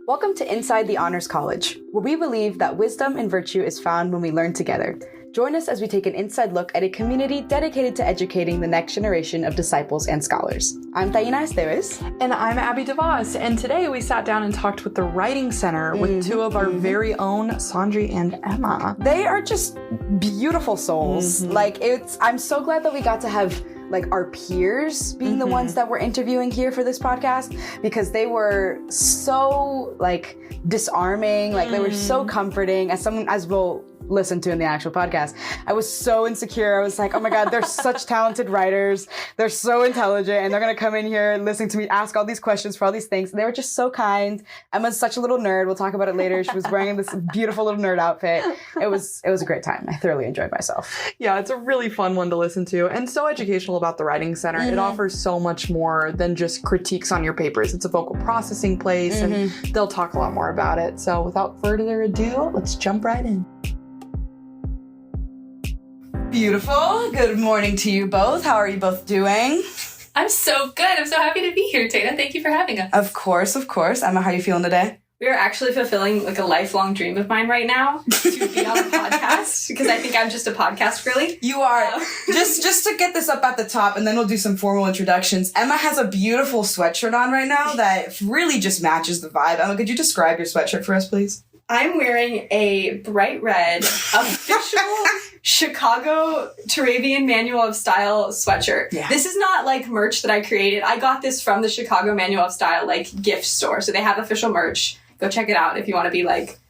Welcome to Inside the Honors College, where we believe that wisdom and virtue is found when we learn together. Join us as we take an inside look at a community dedicated to educating the next generation of disciples and scholars. I'm Taina Esteves. And I'm Abby DeVos. And today we sat down and talked with the Writing Center with two of our very own, Saundri and Emma. They are just beautiful souls. I'm so glad that we got to have our peers being the ones that we're interviewing here for this podcast, because they were so disarming, they were so comforting. As we'll listen to in the actual podcast, I was so insecure. I was like, oh my God, they're such talented writers. They're so intelligent, and they're going to come in here and listen to me ask all these questions for all these things. And they were just so kind. Emma's such a little nerd. We'll talk about it later. She was wearing this beautiful little nerd outfit. It was a great time. I thoroughly enjoyed myself. Yeah, it's a really fun one to listen to, and so educational about the Writing Center. It offers so much more than just critiques on your papers. It's a vocal processing place, and they'll talk a lot more about it. So without further ado, let's jump right in. Beautiful. Good morning to you both. How are you both doing? I'm so good. I'm so happy to be here, Tana. Thank you for having us. Of course. Emma, how are you feeling today? We are actually fulfilling a lifelong dream of mine right now to be on a podcast, because I think I'm just a podcast girly. You are. Just to get this up at the top, and then we'll do some formal introductions. Emma has a beautiful sweatshirt on right now that really just matches the vibe. Emma, could you describe your sweatshirt for us, please? I'm wearing a bright red official Chicago Turabian Manual of Style sweatshirt. Yeah. This is not merch that I created. I got this from the Chicago Manual of Style gift store. So they have official merch. Go check it out if you want to be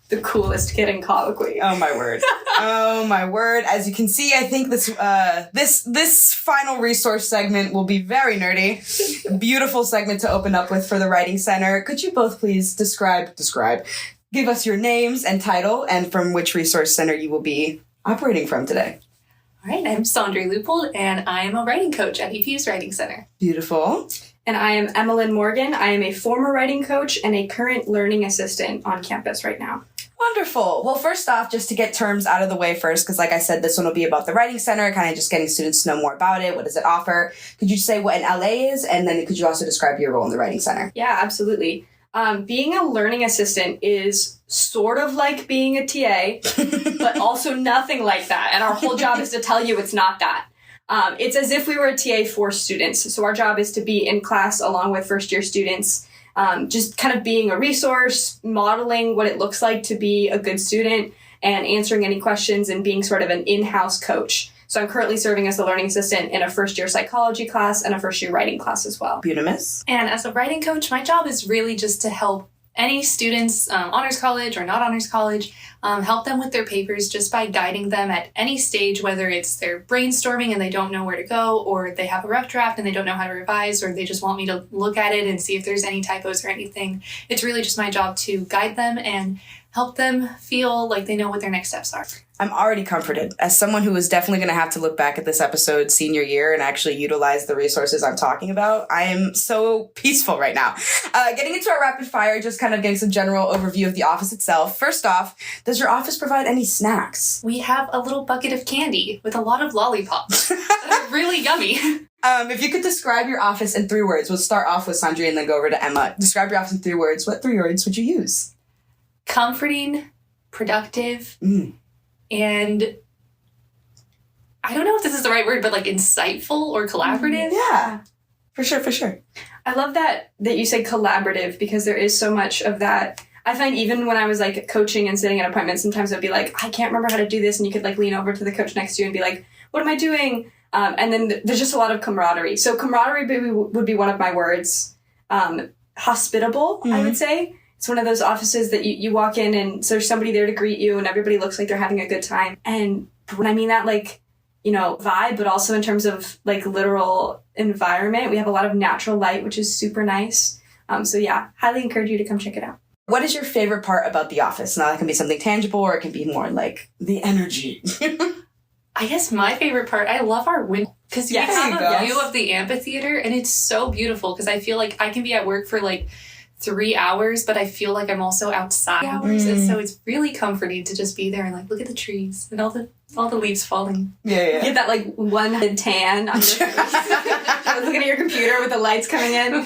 the coolest kid in colloquy. Oh my word. Oh my word. As you can see, I think this final resource segment will be very nerdy. A beautiful segment to open up with for the Writing Center. Could you both please give us your names and title, and from which resource center you will be operating from today? All right, I'm Saundri Luippold, and I am a writing coach at EPU's Writing Center. Beautiful. And I am Emmalyn Morgan. I am a former writing coach and a current learning assistant on campus right now. Wonderful. Well, first off, just to get terms out of the way first, because like I said, this one will be about the Writing Center, kind of just getting students to know more about it. What does it offer? Could you say what an LA is? And then could you also describe your role in the Writing Center? Yeah, absolutely. Being a learning assistant is sort of like being a TA, but also nothing like that. And our whole job is to tell you it's not that. It's as if we were a TA for students. So our job is to be in class along with first-year students, just kind of being a resource, modeling what it looks like to be a good student, and answering any questions and being sort of an in-house coach. So I'm currently serving as the learning assistant in a first-year psychology class and a first-year writing class as well. Beautimous. And as a writing coach, my job is really just to help any students, honors college or not honors college, help them with their papers just by guiding them at any stage, whether it's they're brainstorming and they don't know where to go, or they have a rough draft and they don't know how to revise, or they just want me to look at it and see if there's any typos or anything. It's really just my job to guide them and help them feel like they know what their next steps are. I'm already comforted. As someone who is definitely going to have to look back at this episode senior year and actually utilize the resources I'm talking about, I am so peaceful right now. Getting into our rapid fire, just kind of getting some general overview of the office itself. First off, does your office provide any snacks? We have a little bucket of candy with a lot of lollipops that are really yummy. If you could describe your office in 3 words, we'll start off with Saundri and then go over to Emma. Describe your office in 3 words. What 3 words would you use? Comforting, productive, and I don't know if this is the right word, but insightful or collaborative. Yeah, for sure. I love that you said collaborative, because there is so much of that. I find even when I was coaching and sitting at appointments, sometimes I'd be I can't remember how to do this. And you could lean over to the coach next to you and be what am I doing? And then there's just a lot of camaraderie. So camaraderie would be one of my words. Hospitable, I would say. It's one of those offices that you walk in and so there's somebody there to greet you and everybody looks like they're having a good time. And when I mean that, vibe, but also in terms of literal environment, we have a lot of natural light, which is super nice. So yeah, highly encourage you to come check it out. What is your favorite part about the office? Now that can be something tangible, or it can be more the energy. I guess my favorite part, I love our window, because we have a view of the amphitheater, and it's so beautiful, because I feel I can be at work for 3 hours, but I feel like I'm also outside hours, and so it's really comforting to just be there and look at the trees and all the leaves falling. Yeah. You get that one tan on your face. looking at your computer with the lights coming in.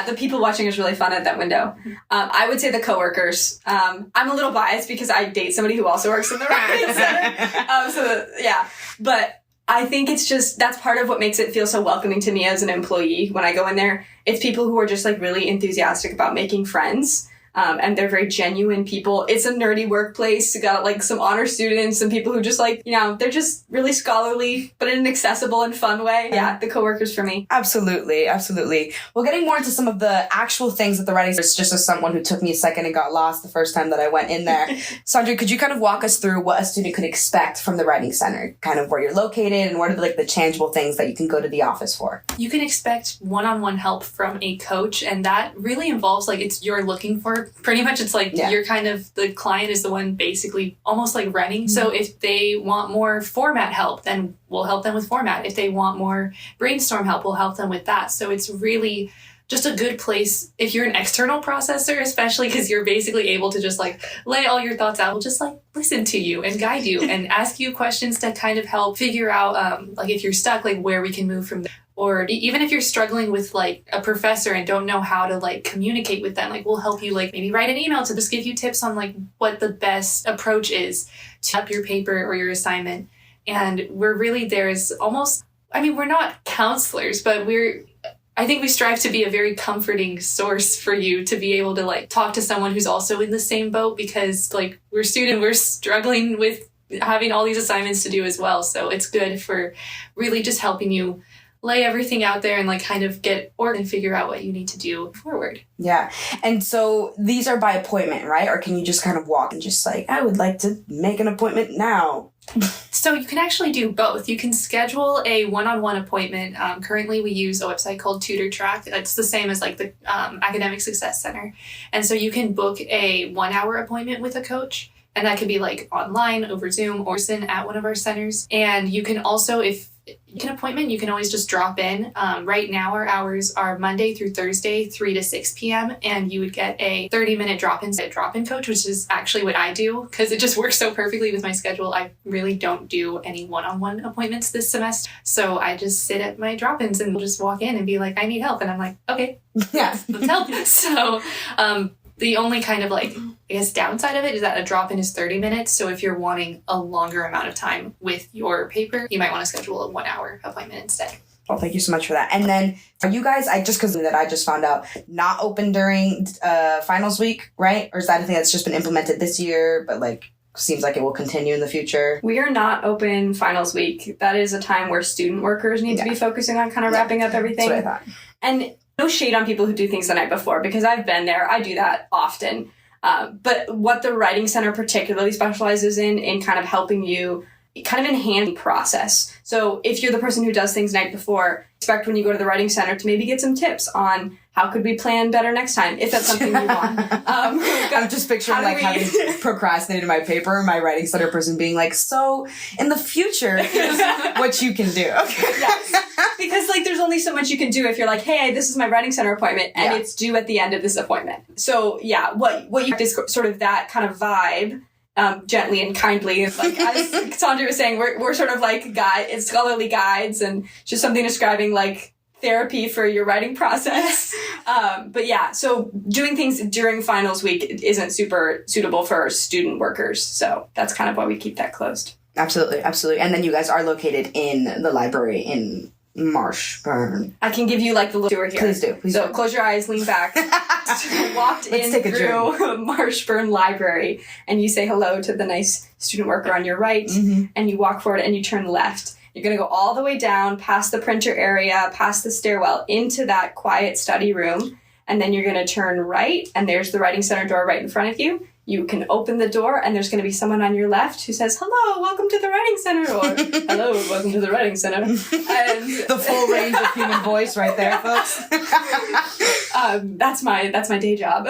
The people watching is really fun at that window. I would say the coworkers. I'm a little biased because I date somebody who also works in the writing center. But I think it's just, that's part of what makes it feel so welcoming to me as an employee when I go in there. It's people who are just like really enthusiastic about making friends. And they're very genuine people. It's a nerdy workplace. You got like some honor students, some people who just like, they're just really scholarly, but in an accessible and fun way. Yeah, the coworkers for me. Absolutely. Well, getting more into some of the actual things at the writing center, just as someone who took me a second and got lost the first time that I went in there. Saundri, could you kind of walk us through what a student could expect from the writing center? Kind of where you're located and what are the tangible things that you can go to the office for? You can expect one-on-one help from a coach, and that really involves it's you're looking for. Pretty much it's you're kind of, the client is the one basically almost like running. Mm-hmm. So if they want more format help, then we'll help them with format. If they want more brainstorm help, we'll help them with that. So it's really just a good place if you're an external processor, especially because you're basically able to just lay all your thoughts out. We'll just listen to you and guide you and ask you questions to kind of help figure out if you're stuck, where we can move from there. Or even if you're struggling with a professor and don't know how to communicate with them, we'll help you maybe write an email to just give you tips on what the best approach is to up your paper or your assignment. And we're really there as almost, we're not counselors, but I think we strive to be a very comforting source for you to be able to talk to someone who's also in the same boat, because we're struggling with having all these assignments to do as well. So it's good for really just helping you lay everything out there and kind of get ordered and figure out what you need to do forward. Yeah. And so these are by appointment, right? Or can you just kind of walk and just I would like to make an appointment now? So you can actually do both. You can schedule a one-on-one appointment. Currently we use a website called Tutor Track. It's the same as the Academic Success Center. And so you can book a 1-hour appointment with a coach. And that can be online, over Zoom, or at one of our centers. And you can also, if you can appointment, you can always just drop in. Right now, our hours are Monday through Thursday, 3 to 6 p.m. And you would get a 30-minute drop-in coach, which is actually what I do because it just works so perfectly with my schedule. I really don't do any one-on-one appointments this semester. So I just sit at my drop-ins and just walk in and be I need help. And I'm okay, yeah, let's help. So the only kind of downside of it is that a drop-in is 30 minutes. So if you're wanting a longer amount of time with your paper, you might want to schedule a 1-hour appointment instead. Well, thank you so much for that. And then are you guys, I just found out, not open during finals week, right? Or is that a thing that's just been implemented this year, but seems like it will continue in the future? We are not open finals week. That is a time where student workers need to be focusing on kind of wrapping up everything. That's what I thought. And no shade on people who do things the night before, because I've been there. I do that often. But what the Writing Center particularly specializes in kind of helping you kind of enhance the process. So if you're the person who does things the night before, expect when you go to the Writing Center to maybe get some tips on how could we plan better next time, if that's something you want. I'm just picturing having procrastinated my paper and my Writing Center person being so in the future, here's what you can do. Yes. Because there's only so much you can do if you're hey, this is my Writing Center appointment and it's due at the end of this appointment. So yeah, what you is sort of that kind of vibe, gently and kindly. As Saundri was saying, we're sort of it's scholarly guides and just something describing therapy for your writing process. But yeah, so doing things during finals week isn't super suitable for student workers. So that's kind of why we keep that closed. Absolutely. And then you guys are located in the library in Marshburn. I can give you the little tour here. Please do. So close your eyes, lean back. Walked in through Marshburn Library, and you say hello to the nice student worker on your right, and you walk forward and you turn left. You're going to go all the way down past the printer area, past the stairwell, into that quiet study room, and then you're going to turn right, and there's the Writing Center door right in front of you. You can open the door, and there's going to be someone on your left who says, "Hello, welcome to the Writing Center," or "Hello, welcome to the Writing Center." And the full range of human voice right there, folks. That's my day job.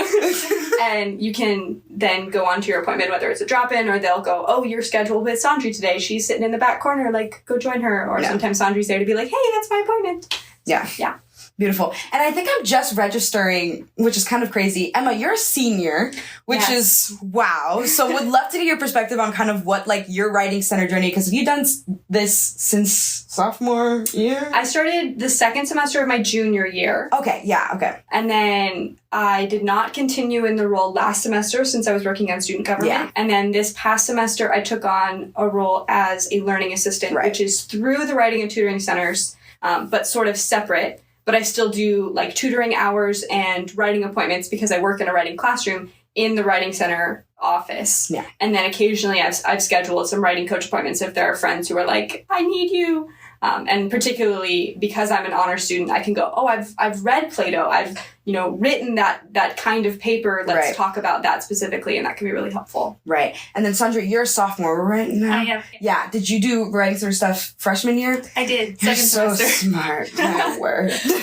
And you can then go on to your appointment, whether it's a drop-in or they'll go, "Oh, you're scheduled with Saundri today. She's sitting in the back corner. Go join her." Or sometimes Saundri's there to be "Hey, that's my appointment." Yeah. Beautiful. And I think I'm just registering, which is kind of crazy. Emma, you're a senior, which is wow. So would love to get your perspective on kind of what like your writing center journey, because have you done this since sophomore year? I started the second semester of my junior year. Okay, yeah, okay. And then I did not continue in the role last semester since I was working on student government. Yeah. And then this past semester, I took on a role as a learning assistant, which is through the writing and tutoring centers, but sort of separate. But I still do like tutoring hours and writing appointments because I work in a writing classroom in the writing center office. Yeah. And then occasionally I've scheduled some writing coach appointments if there are friends who are like, I need you. And particularly because I'm an honor student, I can go, oh, I've read Plato. I've, written that kind of paper. Let's talk about that specifically. And that can be really helpful. Right. And then Saundri, you're a sophomore, right? Now? I am. Yeah. Did you do writing sort of stuff freshman year? I did. You're Second semester. so smart. My word. That's part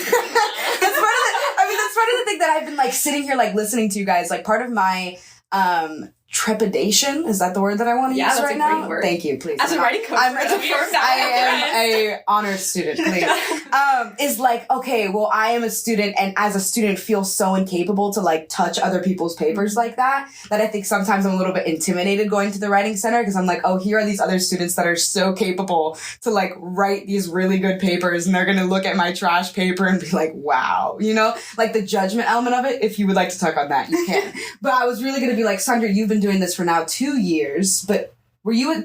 of the thing that I've been like sitting here like listening to you guys. Like part of my trepidation, is that the word that I want to use right now? Great word. Thank you, please. As a writing coach, I am a honors student, please. Is like, okay, well, I am a student, and as a student feel so incapable to like touch other people's papers like that I think sometimes I'm a little bit intimidated going to the writing center, because I'm like, oh, here are these other students that are so capable to like write these really good papers, and they're gonna look at my trash paper and be like, wow, like the judgment element of it. If you would like to talk on that, you can. But I was really gonna be like, Saundri, you've been doing this for now 2 years, but were you a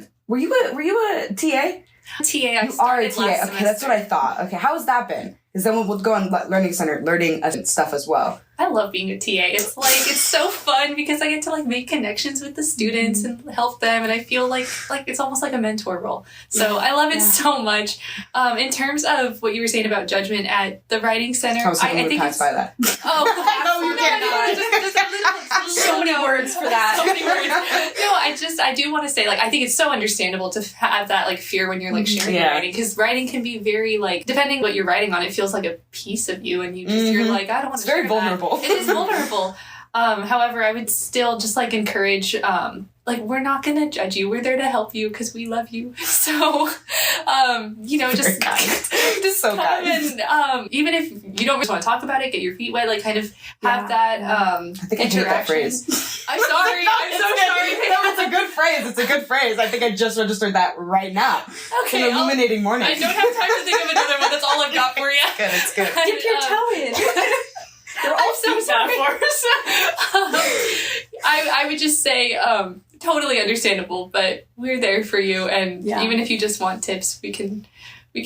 TA? TA. You are a TA. Okay, that's what I thought. Okay, how has that been? Because then we'll go on learning center, learning stuff as well. I love being a TA. It's so fun because I get to like make connections with the students and help them, and I feel like it's almost like a mentor role. So I love it so much. In terms of what you were saying about judgment at the writing center, I think it's by that. Oh, no, you can't. Just so many words for that. So many words. No, I do want to say, like, I think it's so understandable to have that like fear when you're like sharing your writing, because writing can be very like, depending what you're writing on, it feels like a piece of you, and you're like, I don't want to. It's very vulnerable. It is vulnerable. However, I would still just like encourage, we're not going to judge you. We're there to help you because we love you. So, just so come and, even if you don't just want to talk about it, get your feet wet, like kind of have that, I think I hate that phrase. I'm sorry. I'm so sorry. No, it's a good phrase. It's a good phrase. I think I just registered that right now. Okay. It's an illuminating morning. I don't have time to think of another one. That's all I've got for you. It's good. Dip your toe in. We're all so sorry. I would just say, totally understandable, but we're there for you, and even if you just want tips, we can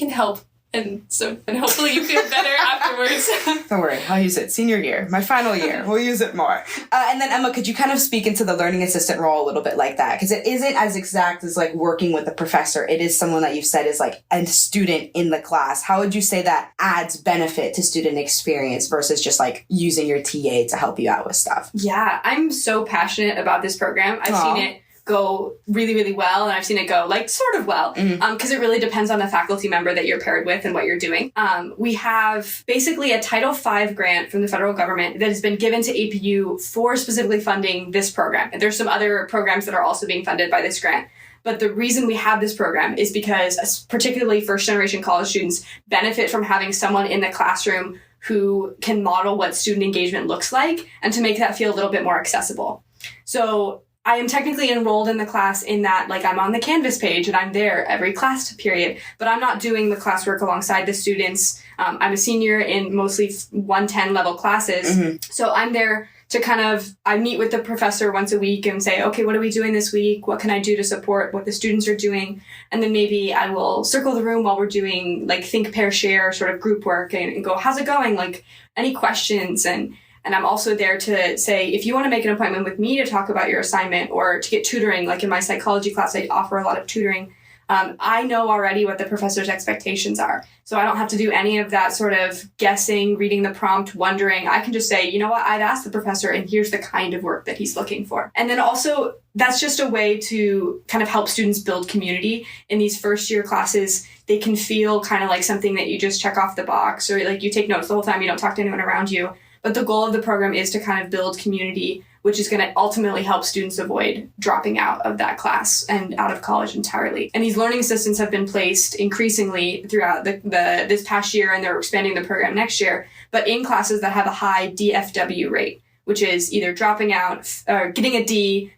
help. And hopefully you feel better afterwards. Don't worry, I'll use it. Senior year, my final year, we'll use it more. And then Emma, could you kind of speak into the learning assistant role a little bit like that? Because it isn't as exact as like working with the professor. It is someone that you've said is like a student in the class. How would you say that adds benefit to student experience versus just like using your TA to help you out with stuff? Yeah, I'm so passionate about this program. I've seen it go really, really well, and I've seen it go like sort of well, because it really depends on the faculty member that you're paired with and what you're doing. We have basically a Title V grant from the federal government that has been given to APU for specifically funding this program. And there's some other programs that are also being funded by this grant. But the reason we have this program is because particularly first-generation college students benefit from having someone in the classroom who can model what student engagement looks like and to make that feel a little bit more accessible. So I am technically enrolled in the class in that, like, I'm on the Canvas page and I'm there every class period, but I'm not doing the classwork alongside the students. I'm a senior in mostly 110 level classes. So I'm there to I meet with the professor once a week and say, okay, what are we doing this week? What can I do to support what the students are doing? And then maybe I will circle the room while we're doing like think, pair, share sort of group work and go, how's it going? Like, any questions? And I'm also there to say, if you want to make an appointment with me to talk about your assignment or to get tutoring, like in my psychology class, I offer a lot of tutoring. I know already what the professor's expectations are. So I don't have to do any of that sort of guessing, reading the prompt, wondering. I can just say, you know what, I've asked the professor and here's the kind of work that he's looking for. And then also, that's just a way to kind of help students build community. In these first year classes, they can feel kind of like something that you just check off the box, or like you take notes the whole time, you don't talk to anyone around you. But the goal of the program is to kind of build community, which is going to ultimately help students avoid dropping out of that class and out of college entirely. And these learning assistants have been placed increasingly throughout this past year, and they're expanding the program next year, but in classes that have a high DFW rate, which is either dropping out or getting a D,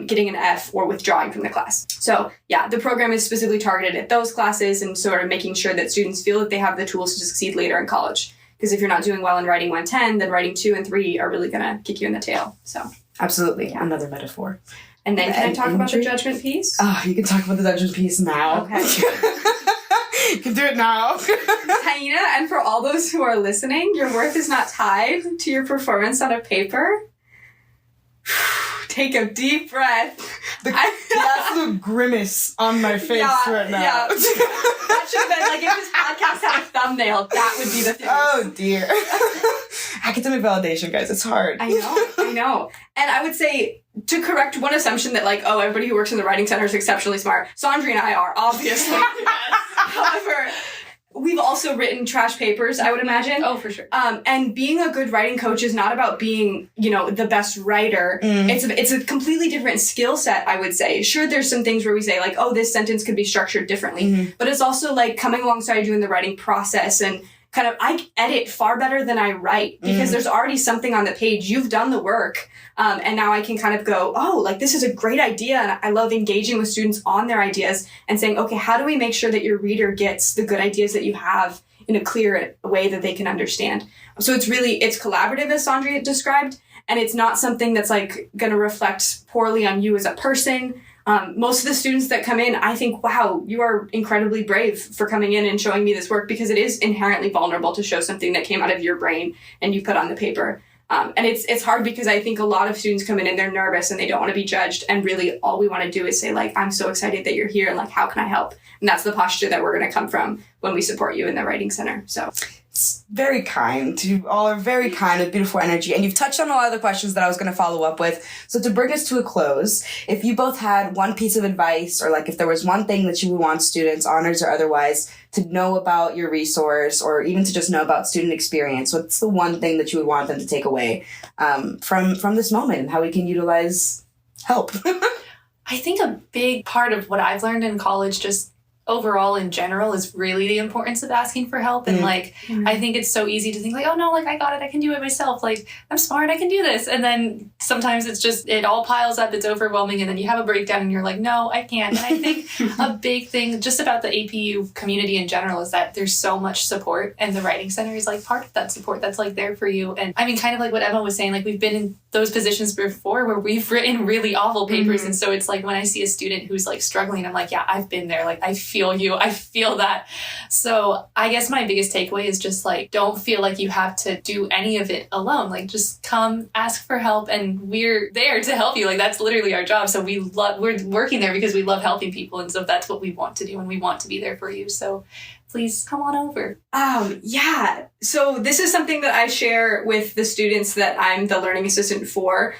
getting an F, or withdrawing from the class. So yeah, the program is specifically targeted at those classes and sort of making sure that students feel that they have the tools to succeed later in college. Because if you're not doing well in writing 110, then writing 2 and 3 are really going to kick you in the tail. So absolutely, another metaphor. And then can I talk about the judgment piece? Oh, you can talk about the judgment piece now. Okay. You can do it now. Taina, and for all those who are listening, your worth is not tied to your performance on a paper. Take a deep breath. The absolute grimace on my face right now. Yeah. That should have been, like, if this podcast had a thumbnail, that would be the thing. Oh, dear. Academic validation, guys, it's hard. I know. And I would say, to correct one assumption that, like, oh, everybody who works in the writing center is exceptionally smart. Saundri and I are, obviously. However, we've also written trash papers, I would imagine. Oh, for sure. And being a good writing coach is not about being, the best writer. It's a completely different skill set, I would say. Sure, there's some things where we say, like, oh, this sentence could be structured differently. But it's also, like, coming alongside you in the writing process and kind of, I edit far better than I write because there's already something on the page. You've done the work. And now I can kind of go, oh, like, this is a great idea. And I love engaging with students on their ideas and saying, okay, how do we make sure that your reader gets the good ideas that you have in a clear way that they can understand? So it's collaborative, as Saundri described. And it's not something that's, like, going to reflect poorly on you as a person. Most of the students that come in, I think, wow, you are incredibly brave for coming in and showing me this work, because it is inherently vulnerable to show something that came out of your brain and you put on the paper. And it's hard because I think a lot of students come in and they're nervous and they don't want to be judged. And really all we want to do is say, like, I'm so excited that you're here and, like, how can I help? And that's the posture that we're going to come from when we support you in the writing center. So it's very kind. You all are very kind with beautiful energy. And you've touched on a lot of the questions that I was going to follow up with. So to bring us to a close, if you both had one piece of advice, or, like, if there was one thing that you would want students, honors or otherwise, to know about your resource, or even to just know about student experience, what's the one thing that you would want them to take away from this moment and how we can utilize help? I think a big part of what I've learned in college, just overall in general, is really the importance of asking for help. And I think it's so easy to think, like, oh no, like, I got it, I can do it myself, like, I'm smart, I can do this. And then sometimes it's just, it all piles up, it's overwhelming, and then you have a breakdown and you're like, no, I can't. And I think a big thing just about the APU community in general is that there's so much support, and the writing center is, like, part of that support that's, like, there for you. And I mean, kind of like what Emma was saying, like, we've been in those positions before where we've written really awful papers. And so it's like, when I see a student who's, like, struggling, I'm like, yeah, I've been there. Like, I feel you. I feel that. So I guess my biggest takeaway is just, like, don't feel like you have to do any of it alone. Like, just come, ask for help, and we're there to help you. Like, that's literally our job. So we're working there because we love helping people. And so that's what we want to do, and we want to be there for you. So please come on over. Yeah. So this is something that I share with the students that I'm the learning assistant for,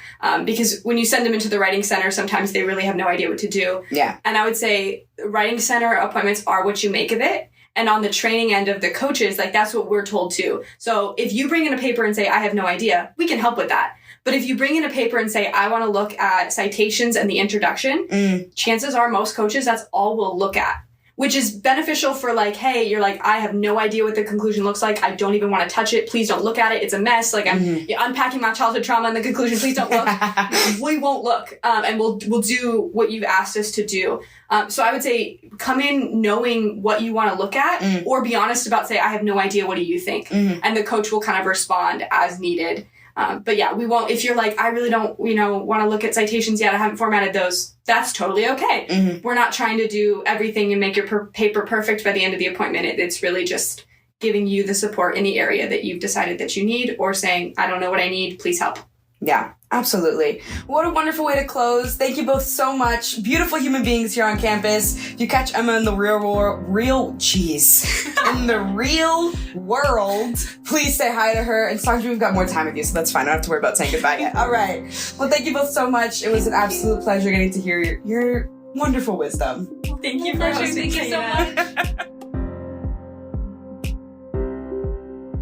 because when you send them into the writing center, sometimes they really have no idea what to do. Yeah. And I would say writing center appointments are what you make of it. And on the training end of the coaches, like, that's what we're told too. So if you bring in a paper and say, I have no idea, we can help with that. But if you bring in a paper and say, I want to look at citations and the introduction, chances are most coaches, that's all we'll look at. Which is beneficial for, like, hey, you're like, I have no idea what the conclusion looks like. I don't even want to touch it. Please don't look at it. It's a mess. Like, I'm unpacking my childhood trauma in the conclusion. Please don't look. We won't look. And we'll do what you've asked us to do. So I would say come in knowing what you want to look at, or be honest about, say, I have no idea. What do you think? And the coach will kind of respond as needed. But yeah, we won't, if you're like, I really don't, want to look at citations yet, I haven't formatted those, that's totally okay. We're not trying to do everything and make your paper perfect by the end of the appointment. It's really just giving you the support in the area that you've decided that you need, or saying, I don't know what I need, please help. Yeah, absolutely. What a wonderful way to close. Thank you both so much. Beautiful human beings here on campus. If you catch Emma in the real world, please say hi to her. And Saundri, we've got more time with you, so that's fine. I don't have to worry about saying goodbye yet. All right. Well, thank you both so much. It was an absolute pleasure getting to hear your wonderful wisdom. Thank you for hosting. Thank you so much.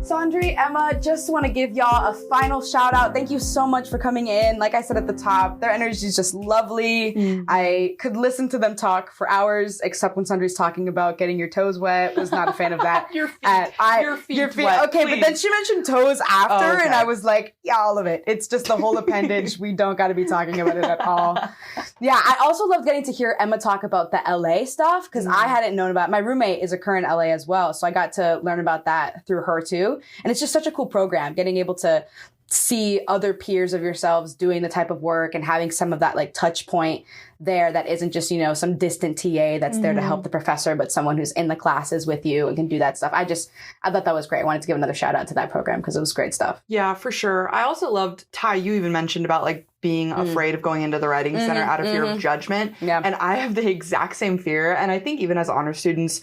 Saundri, Emma, just want to give y'all a final shout out. Thank you so much for coming in. Like I said at the top, their energy is just lovely. I could listen to them talk for hours, except when Saundri's talking about getting your toes wet. Was not a fan of that. Your feet wet, okay, please. but then she mentioned toes after, and I was like, yeah, all of it. It's just the whole appendage. We don't got to be talking about it at all. Yeah, I also loved getting to hear Emma talk about the LA stuff, because I hadn't known about it. My roommate is a current LA as well, so I got to learn about that through her too. And it's just such a cool program, getting able to see other peers of yourselves doing the type of work and having some of that like touch point there that isn't just, you know, some distant TA that's there to help the professor, but someone who's in the classes with you and can do that stuff. I thought that was great. I wanted to give another shout out to that program because it was great stuff. Yeah, for sure. I also loved, Ty, you even mentioned about like being afraid of going into the writing center out of fear of judgment. Yeah. And I have the exact same fear. And I think even as honor students,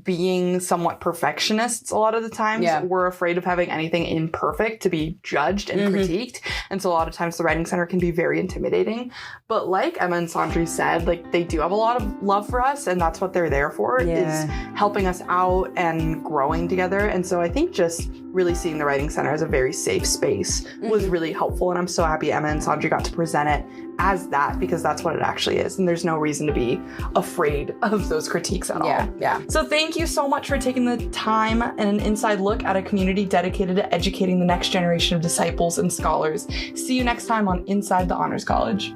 being somewhat perfectionists a lot of the times, we're afraid of having anything imperfect to be judged and critiqued. And so a lot of times the writing center can be very intimidating. But like Emma and Saundri said, like they do have a lot of love for us, and that's what they're there for, is helping us out and growing together. And so I think just really seeing the writing center as a very safe space was really helpful. And I'm so happy Emma and Saundri got to present it as that, because that's what it actually is. And there's no reason to be afraid of those critiques at all. Yeah. So thank you so much for taking the time and an inside look at a community dedicated to educating the next generation of disciples and scholars. See you next time on Inside the Honors College.